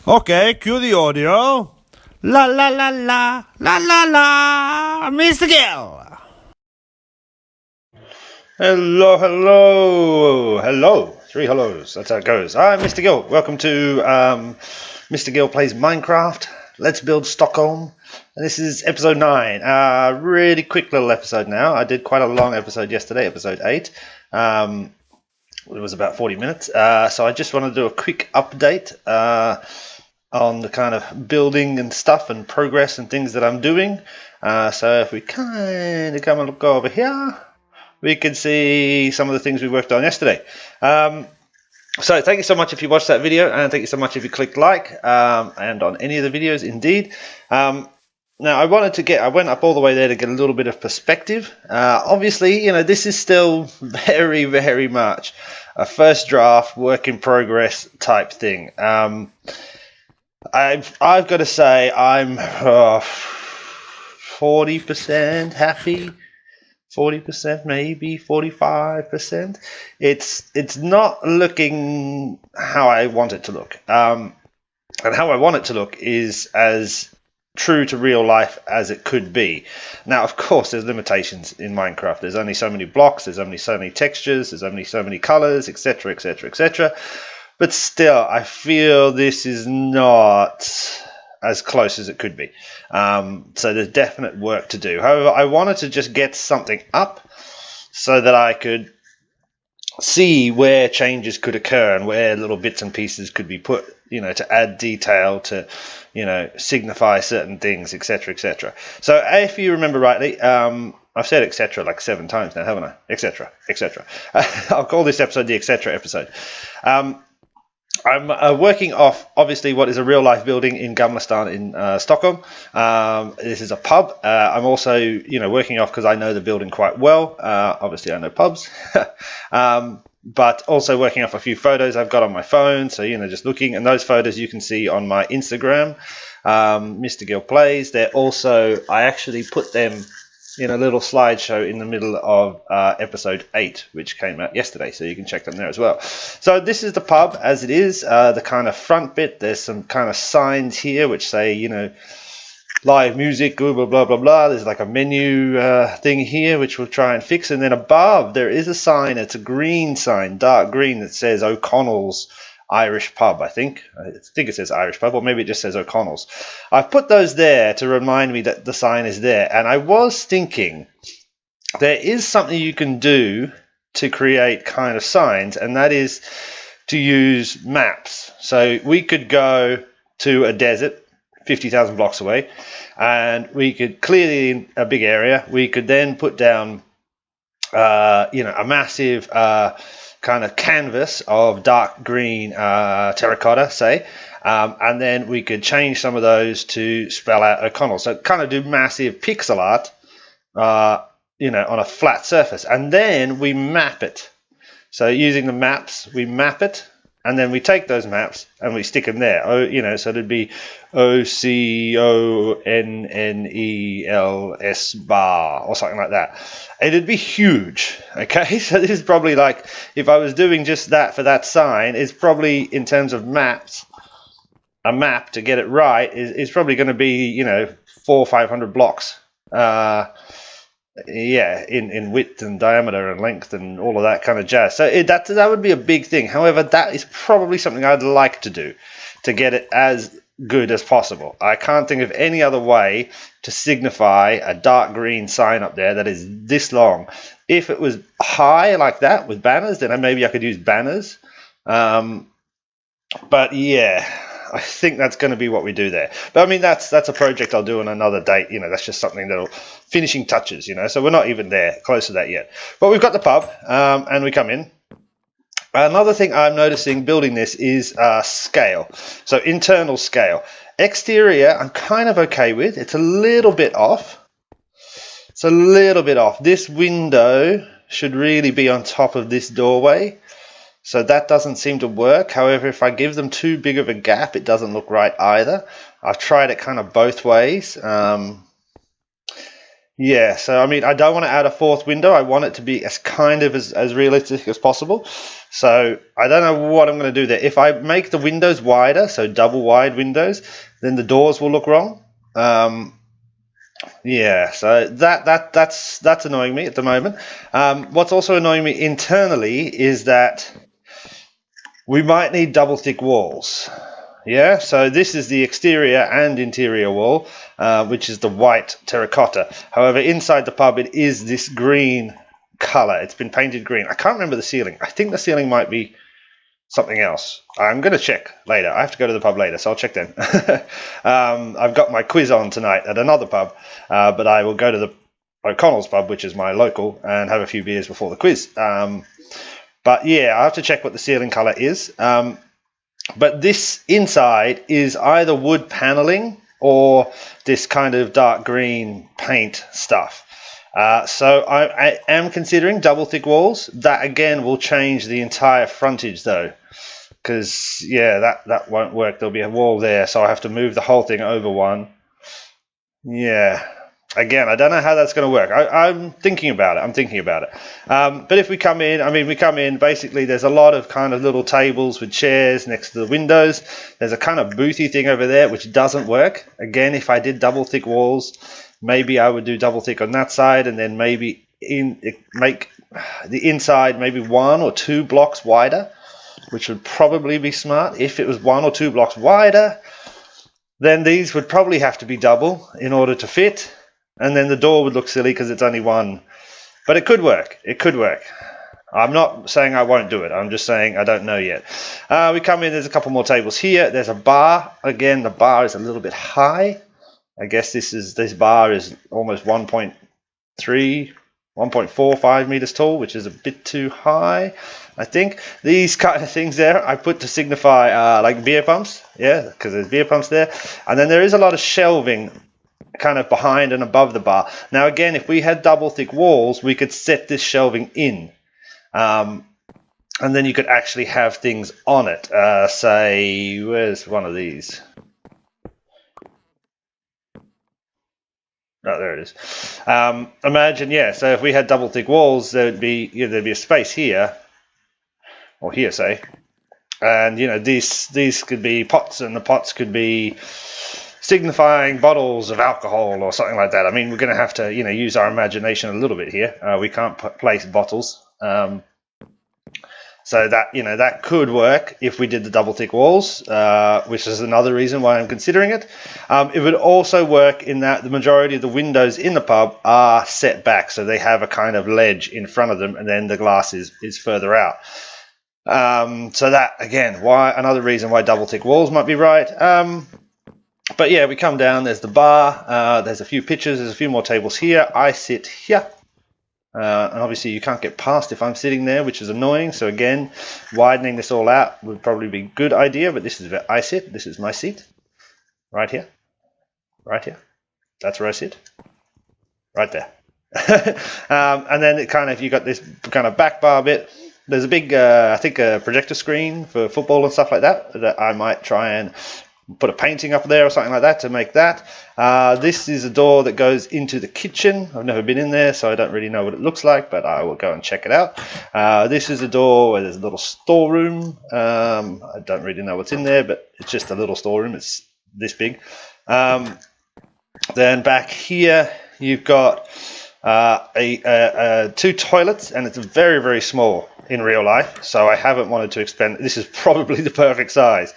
Ok, chiudi audio. La la la la la la la, Mr. Gill. Hello. Three hellos. That's how it goes. I'm Mr. Gill. Welcome to Mr. Gill Plays Minecraft. Let's build Stockholm. And this is episode 9. Really quick little episode now. I did quite a long episode yesterday, episode 8. It was about 40 minutes. So I just want to do a quick update on the kind of building and stuff and progress and things that I'm doing. So if we kind of come and look over here, we can see some of the things we worked on yesterday. So thank you so much if you watched that video, and thank you so much if you clicked like, and on any of the videos indeed. Now I went up all the way there to get a little bit of perspective. Obviously, this is still very, very much a first draft, work in progress type thing. I've got to say I'm 40% happy, 40% maybe, 45%. It's not looking how I want it to look. And how I want it to look is as true to real life as it could be. Now, of course, there's limitations in Minecraft. There's only so many blocks, there's only so many textures, there's only so many colors, etc., etc., etc. But still, I feel this is not as close as it could be. So there's definite work to do. However, I wanted to just get something up so that I could see where changes could occur and where little bits and pieces could be put, to add detail, to, signify certain things, etc., etc. So if you remember rightly, I've said etc. like 7 times now, haven't I? Etc., etc. I'll call this episode the etc. episode. I'm working off, obviously, what is a real-life building in Gamlestan in Stockholm. This is a pub. I'm also, working off because I know the building quite well. Obviously, I know pubs. But also working off a few photos I've got on my phone. So, just looking. And those photos you can see on my Instagram, Mr. Gill Plays. They're also, I actually put them in a little slideshow in the middle of episode 8, which came out yesterday, so you can check them there as well. So this is the pub as it is, the kind of front bit. There's some kind of signs here which say, live music, blah, blah, blah, blah, blah. There's like a menu thing here, which we'll try and fix. And then above, there is a sign. It's a green sign, dark green, that says O'Connell's Irish Pub, I think it says Irish Pub, or maybe it just says O'Connell's. I've put those there to remind me that the sign is there, and I was thinking there is something you can do to create kind of signs, and that is to use maps. So we could go to a desert 50,000 blocks away, and we could clear a big area. We could then put down a massive kind of canvas of dark green terracotta, say, and then we could change some of those to spell out O'Connell. So kind of do massive pixel art, on a flat surface, and then we map it. So using the maps, we map it, and then we take those maps and we stick them there. So it'd be OCONNELS bar or something like that. It'd be huge. Okay, so this is probably like, if I was doing just that for that sign, it's probably, in terms of maps, a map to get it right is probably going to be 400 or 500 blocks. In width and diameter and length and all of that kind of jazz. So that would be a big thing. However, that is probably something I'd like to do to get it as good as possible. I can't think of any other way to signify a dark green sign up there that is this long. If it was high like that with banners, then maybe I could use banners. But yeah, I think that's going to be what we do there. But I mean, that's a project I'll do on another date. That's just something that'll finishing touches. So we're not even there, close to that yet. But we've got the pub, and we come in. Another thing I'm noticing building this is scale. So internal scale. Exterior, I'm kind of okay with. It's a little bit off. This window should really be on top of this doorway. So that doesn't seem to work. However, if I give them too big of a gap, it doesn't look right either. I've tried it kind of both ways. Yeah, so I mean, I don't want to add a fourth window. I want it to be as kind of as realistic as possible. So I don't know what I'm going to do there. If I make the windows wider, so double wide windows, then the doors will look wrong. Yeah, so that's annoying me at the moment. What's also annoying me internally is that we might need double thick walls. Yeah, so this is the exterior and interior wall, which is the white terracotta. However, inside the pub, it is this green color. It's been painted green. I can't remember the ceiling. I think the ceiling might be something else. I'm going to check later. I have to go to the pub later, so I'll check then. I've got my quiz on tonight at another pub, but I will go to the O'Connell's pub, which is my local, and have a few beers before the quiz. But yeah, I have to check what the ceiling color is. But this inside is either wood paneling or this kind of dark green paint stuff. So I am considering double thick walls. That again will change the entire frontage though, because yeah, that won't work. There'll be a wall there, so I have to move the whole thing over one. Yeah. Again, I don't know how that's going to work. I'm thinking about it. But if we come in, basically there's a lot of kind of little tables with chairs next to the windows. There's a kind of boothie thing over there, which doesn't work. Again, if I did double thick walls, maybe I would do double thick on that side, and then maybe make the inside maybe 1 or 2 blocks wider, which would probably be smart. If it was 1 or 2 blocks wider, then these would probably have to be double in order to fit. And then the door would look silly because it's only 1. But it could work. It could work. I'm not saying I won't do it. I'm just saying I don't know yet. We come in. There's a couple more tables here. There's a bar. Again, the bar is a little bit high. I guess this bar is almost 1.3, 1.45 meters tall, which is a bit too high. I think these kind of things there I put to signify like beer pumps. Yeah, because there's beer pumps there. And then there is a lot of shelving kind of behind and above the bar. Now again, if we had double thick walls, we could set this shelving in, and then you could actually have things on it. Say, where's one of these? Oh, there it is. Imagine, yeah. So if we had double thick walls, there'd be a space here, or here, say, and these could be pots, and the pots could be signifying bottles of alcohol or something like that. I mean, we're going to have to, use our imagination a little bit here. We can't place bottles. So that, that could work if we did the double thick walls, which is another reason why I'm considering it. It would also work in that the majority of the windows in the pub are set back. So they have a kind of ledge in front of them, and then the glass is further out. So that, again, another reason why double thick walls might be right. But yeah, we come down, there's the bar, there's a few pictures, there's a few more tables here. I sit here, and obviously you can't get past if I'm sitting there, which is annoying. So again, widening this all out would probably be a good idea, but this is where I sit. This is my seat, right here, right here. That's where I sit, right there. And then it kind of, you got this kind of back bar bit. There's a big, I think a projector screen for football and stuff like that I might try and put a painting up there or something like that to make that. This is a door that goes into the kitchen. I've never been in there, so I don't really know what it looks like, but I will go and check it out. This is a door where there's a little storeroom. I don't really know what's in there, but it's just a little storeroom. It's this big. Then back here, you've got 2 toilets, and it's very, very small in real life, so I haven't wanted to expand. This is probably the perfect size.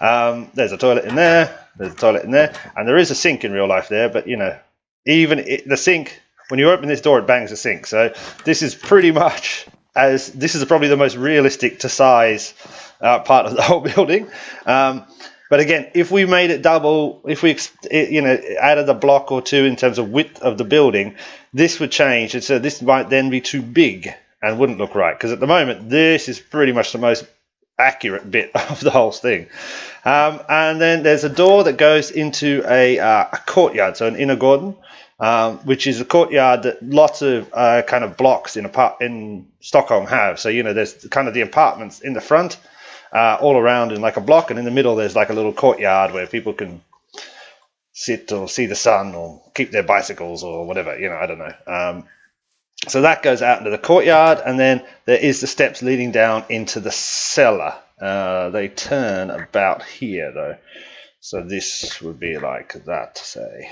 There's a toilet in there, there's a toilet in there, and there is a sink in real life there, but even the sink, when you open this door, it bangs the sink. So this is pretty much this is probably the most realistic to size part of the whole building. But again, if we made it double, if we added a block or 2 in terms of width of the building, this would change, and so this might then be too big and wouldn't look right, because at the moment this is pretty much the most accurate bit of the whole thing. And then there's a door that goes into a courtyard, so an inner garden, which is a courtyard that lots of kind of blocks in Stockholm have. So there's kind of the apartments in the front, all around in like a block, and in the middle there's like a little courtyard where people can sit or see the sun or keep their bicycles or whatever, you know, I don't know. So that goes out into the courtyard, and then there is the steps leading down into the cellar. They turn about here though, so this would be like that, say.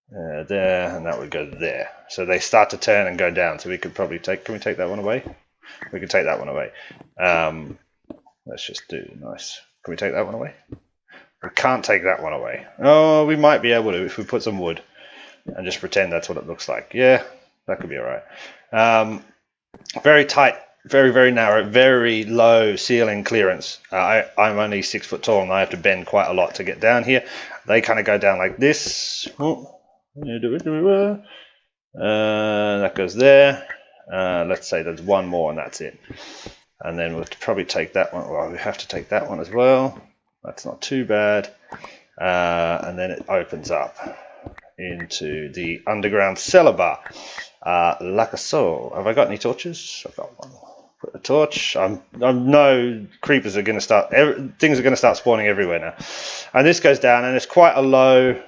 There, and that would go there. So they start to turn and go down. So we could probably take. Can we take that one away? We can take that one away. Let's just do nice. Can we take that one away? We can't take that one away. Oh, we might be able to if we put some wood and just pretend that's what it looks like. Yeah, that could be all right. Very tight, very, very narrow, very low ceiling clearance. I'm only 6 foot tall and I have to bend quite a lot to get down here. They kind of go down like this. That goes there. Let's say there's one more and that's it. And then we'll probably take that one. Well, we have to take that one as well. That's not too bad. And then it opens up into the underground cellar bar. Like a so. Have I got any torches? I've got one. Put a torch. I know creepers are going to start. Things are going to start spawning everywhere now. And this goes down, and it's quite a low.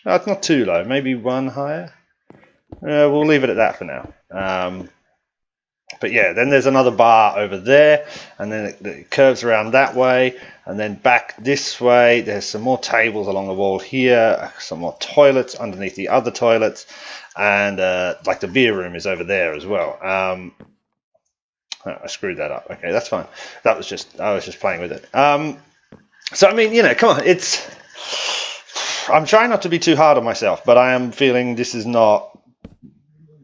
Oh, it's not too low. Maybe one higher. We'll leave it at that for now. But yeah, then there's another bar over there, and then it curves around that way, and then back this way. There's some more tables along the wall here, some more toilets underneath the other toilets, and like the beer room is over there as well. Oh, I screwed that up. Okay, that's fine. I was just playing with it. So I mean, you know, come on, I'm trying not to be too hard on myself, but I am feeling this is not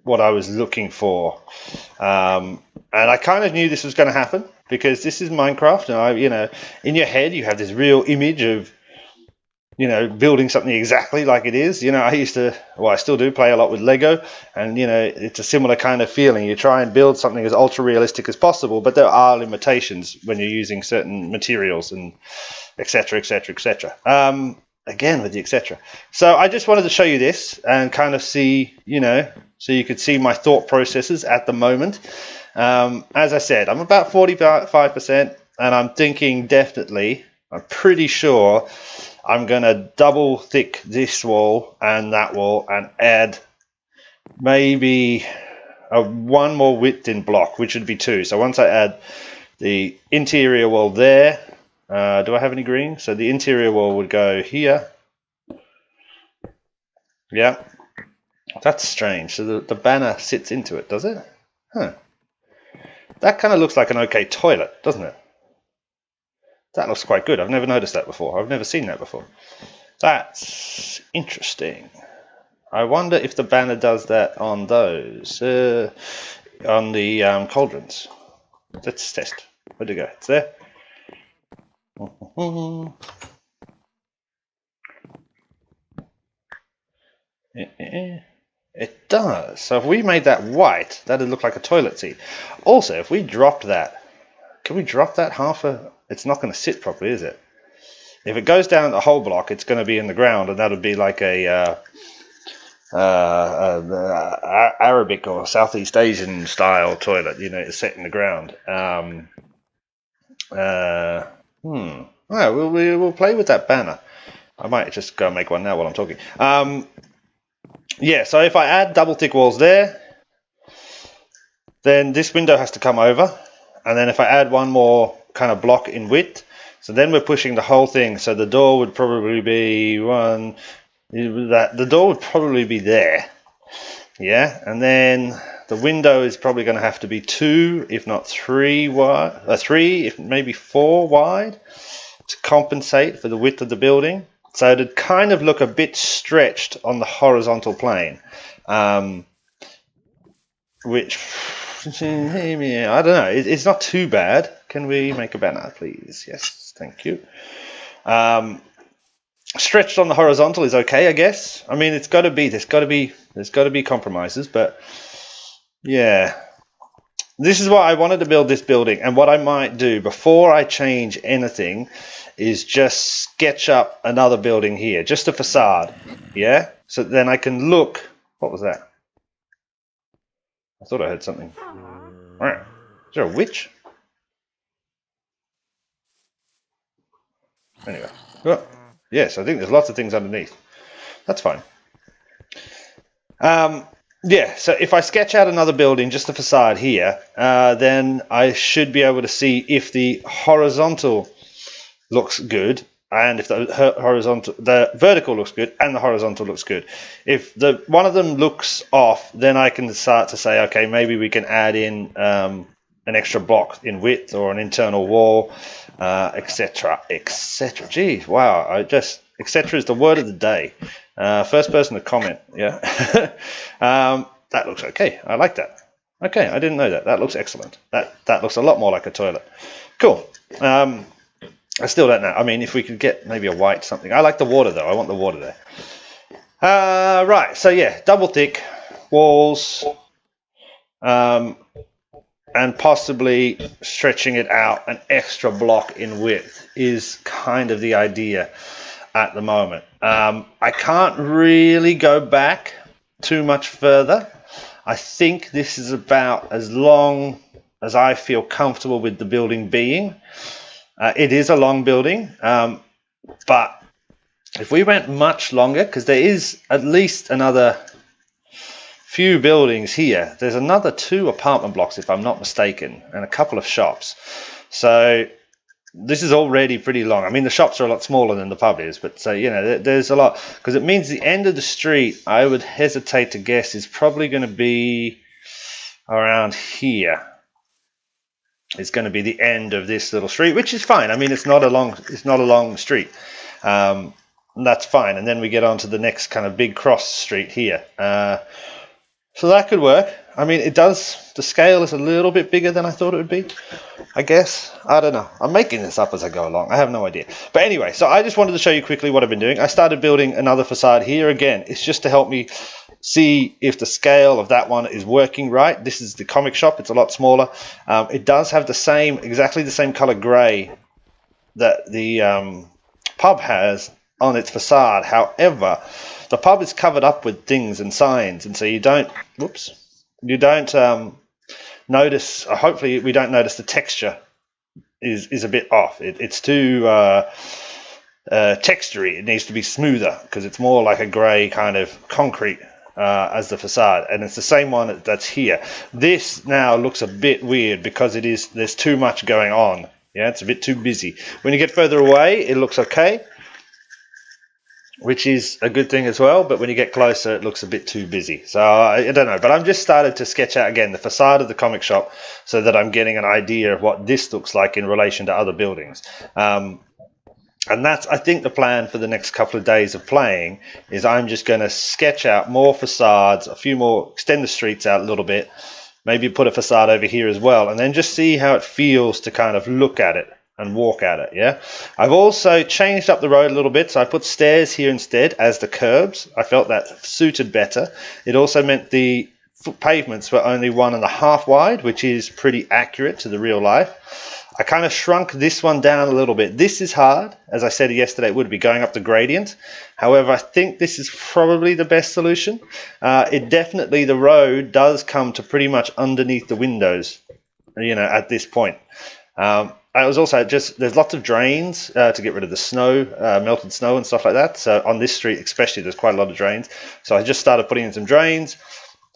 what I was looking for. And I kind of knew this was going to happen because this is Minecraft, and you know, in your head you have this real image of, you know, building something exactly like it is. You know, I still do play a lot with Lego, and you know, it's a similar kind of feeling. You try and build something as ultra realistic as possible, but there are limitations when you're using certain materials and etc, etc, etc. Again with the etc. So I just wanted to show you this and kind of see, you know, so you could see my thought processes at the moment. As I said, I'm about 45%, and I'm thinking definitely, I'm pretty sure I'm going to double thick this wall and that wall and add maybe one more width in block, which would be 2. So once I add the interior wall there, do I have any green? So the interior wall would go here. Yeah. That's strange. So the banner sits into it, does it? Huh. That kind of looks like an okay toilet, doesn't it? That looks quite good. I've never noticed that before. I've never seen that before. That's interesting. I wonder if the banner does that on those, on the cauldrons. Let's test. Where'd it go? It's there. It does. So if we made that white, that'd look like a toilet seat. Also, if we dropped that, can we drop that it's not going to sit properly, is it? If it goes down the whole block, it's going to be in the ground, and that would be like a Arabic or Southeast Asian style toilet. You know, it's set in the ground. We'll play with that banner. I might just go make one now while I'm talking. Yeah, so if I add double thick walls there, then this window has to come over, and then if I add one more kind of block in width, so then we're pushing the whole thing. So the door would probably be the door would probably be there. Yeah, and then the window is probably going to have to be 2, if not 3 wide, 3, if maybe 4 wide, to compensate for the width of the building. So it'd kind of look a bit stretched on the horizontal plane, which, I don't know, it's not too bad. Can we make a banner, please? Yes, thank you. Stretched on the horizontal is okay, I guess. I mean, there's got to be compromises, but yeah. This is why I wanted to build this building, and what I might do before I change anything is just sketch up another building here, just a facade, yeah? So then I can look. What was that? I thought I heard something. Is there a witch? Anyway, Oh, yes, I think there's lots of things underneath. That's fine. Yeah, so if I sketch out another building, just the facade here, then I should be able to see if the horizontal looks good and if the vertical looks good and the horizontal looks good. If one of them looks off, then I can start to say, okay, maybe we can add in an extra block in width or an internal wall, etc., etc. Geez, wow! Etcetera is the word of the day. First person to comment, yeah. That looks okay. I like that. Okay, I didn't know that. That looks excellent. That looks a lot more like a toilet. Cool. I still don't know. I mean, if we could get maybe a white something. I like the water though. I want the water there. Right. So yeah, double thick walls, and possibly stretching it out an extra block in width is kind of the idea at the moment. I can't really go back too much further. I think this is about as long as I feel comfortable with the building being. It is a long building, but if we went much longer, because there is at least another few buildings here. There's another 2 apartment blocks, if I'm not mistaken, and a couple of shops. So this is already pretty long. I mean, the shops are a lot smaller than the pub is, but so, you know, there's a lot, because it means the end of the street, I would hesitate to guess, is probably going to be around here. It's going to be the end of this little street, which is fine. I mean, it's not a long street. That's fine. And then we get on to the next kind of big cross street here. So that could work. I mean, it does. The scale is a little bit bigger than I thought it would be, I guess. I don't know. I'm making this up as I go along. I have no idea. But anyway, so I just wanted to show you quickly what I've been doing. I started building another facade here. Again, it's just to help me see if the scale of that one is working right. This is the comic shop. It's a lot smaller. It does have exactly the same color gray that the pub has on its facade. However, the pub is covered up with things and signs, and so you don't notice. Hopefully, we don't notice the texture is a bit off. It's too textury. It needs to be smoother because it's more like a grey kind of concrete as the facade, and it's the same one that's here. This now looks a bit weird because there's too much going on. Yeah, it's a bit too busy. When you get further away, it looks okay, which is a good thing as well, but when you get closer, it looks a bit too busy. So I don't know, but I'm just started to sketch out again the facade of the comic shop so that I'm getting an idea of what this looks like in relation to other buildings. And that's, I think, the plan for the next couple of days of playing is I'm just going to sketch out more facades, a few more, extend the streets out a little bit, maybe put a facade over here as well, and then just see how it feels to kind of look at it and walk at it. Yeah, I've also changed up the road a little bit, so I put stairs here instead as the curbs. I felt that suited better. It also meant the pavements were only 1.5 wide, which is pretty accurate to the real life. I kind of shrunk this one down a little bit. This is hard, as I said yesterday, it would be going up the gradient. However, I think this is probably the best solution. The road does come to pretty much underneath the windows, you know, at this point. I was also there's lots of drains to get rid of the snow, melted snow and stuff like that. So on this street especially, there's quite a lot of drains. So I just started putting in some drains,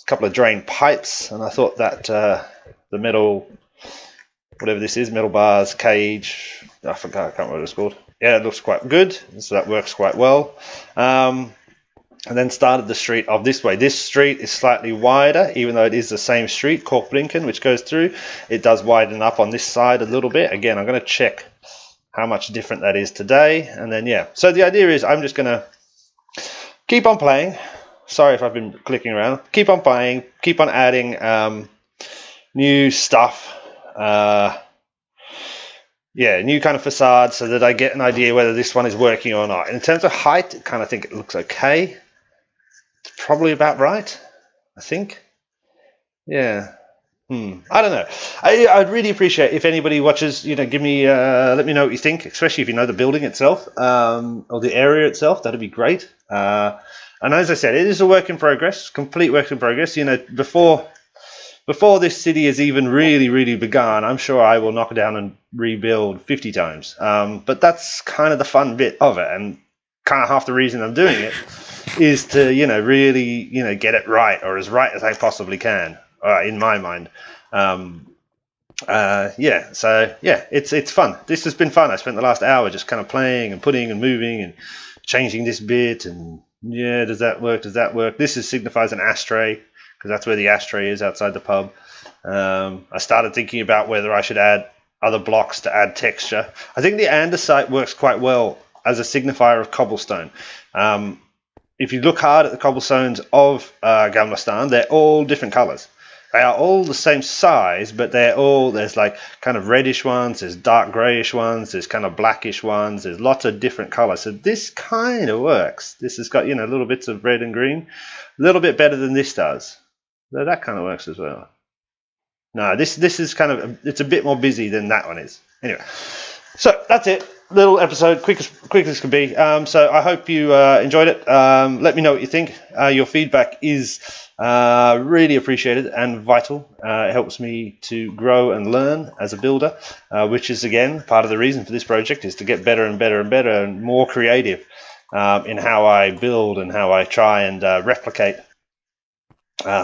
a couple of drain pipes, and I thought that the metal, whatever this is, metal bars, cage, I forgot, I can't remember what it's called. Yeah, it looks quite good, so that works quite well. And then started the street off this way. This street is slightly wider, even though it is the same street, Korplinken, which goes through. It does widen up on this side a little bit. Again, I'm going to check how much different that is today. And then, yeah. So the idea is I'm just going to keep on playing. Sorry if I've been clicking around. Keep on playing. Keep on adding new stuff. New kind of facade so that I get an idea whether this one is working or not. In terms of height, I kind of think it looks okay. It's probably about right, I think. Yeah. I don't know. I'd really appreciate if anybody watches, you know, give me, let me know what you think, especially if you know the building itself, or the area itself. That'd be great. And as I said, it is a work in progress, complete work in progress. You know, before this city has even really begun, I'm sure I will knock down and rebuild 50 times. But that's kind of the fun bit of it, and kind of half the reason I'm doing it is to, really, get it right, or as right as I possibly can, in my mind. It's fun. This has been fun. I spent the last hour just kind of playing and putting and moving and changing this bit, and does that work? This signifies an ashtray, because that's where the ashtray is, outside the pub. I started thinking about whether I should add other blocks to add texture. I think the andesite works quite well as a signifier of cobblestone. If you look hard at the cobblestones of Gamlastan, they're all different colors. They are all the same size, but there's like kind of reddish ones, there's dark grayish ones, there's kind of blackish ones, there's lots of different colors. So this kind of works. This has got, little bits of red and green, a little bit better than this does. So that kind of works as well. No, this is kind of, it's a bit more busy than that one is. Anyway, so that's it. Little episode, quick as can be. So I hope you enjoyed it. Let me know what you think. Your feedback is really appreciated and vital. It helps me to grow and learn as a builder, which is, again, part of the reason for this project, is to get better and better and better and more creative in how I build and how I try and replicate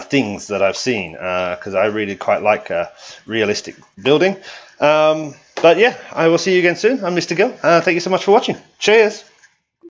things that I've seen, because I really quite like realistic building. But yeah, I will see you again soon. I'm Mr. Gill. Thank you so much for watching. Cheers.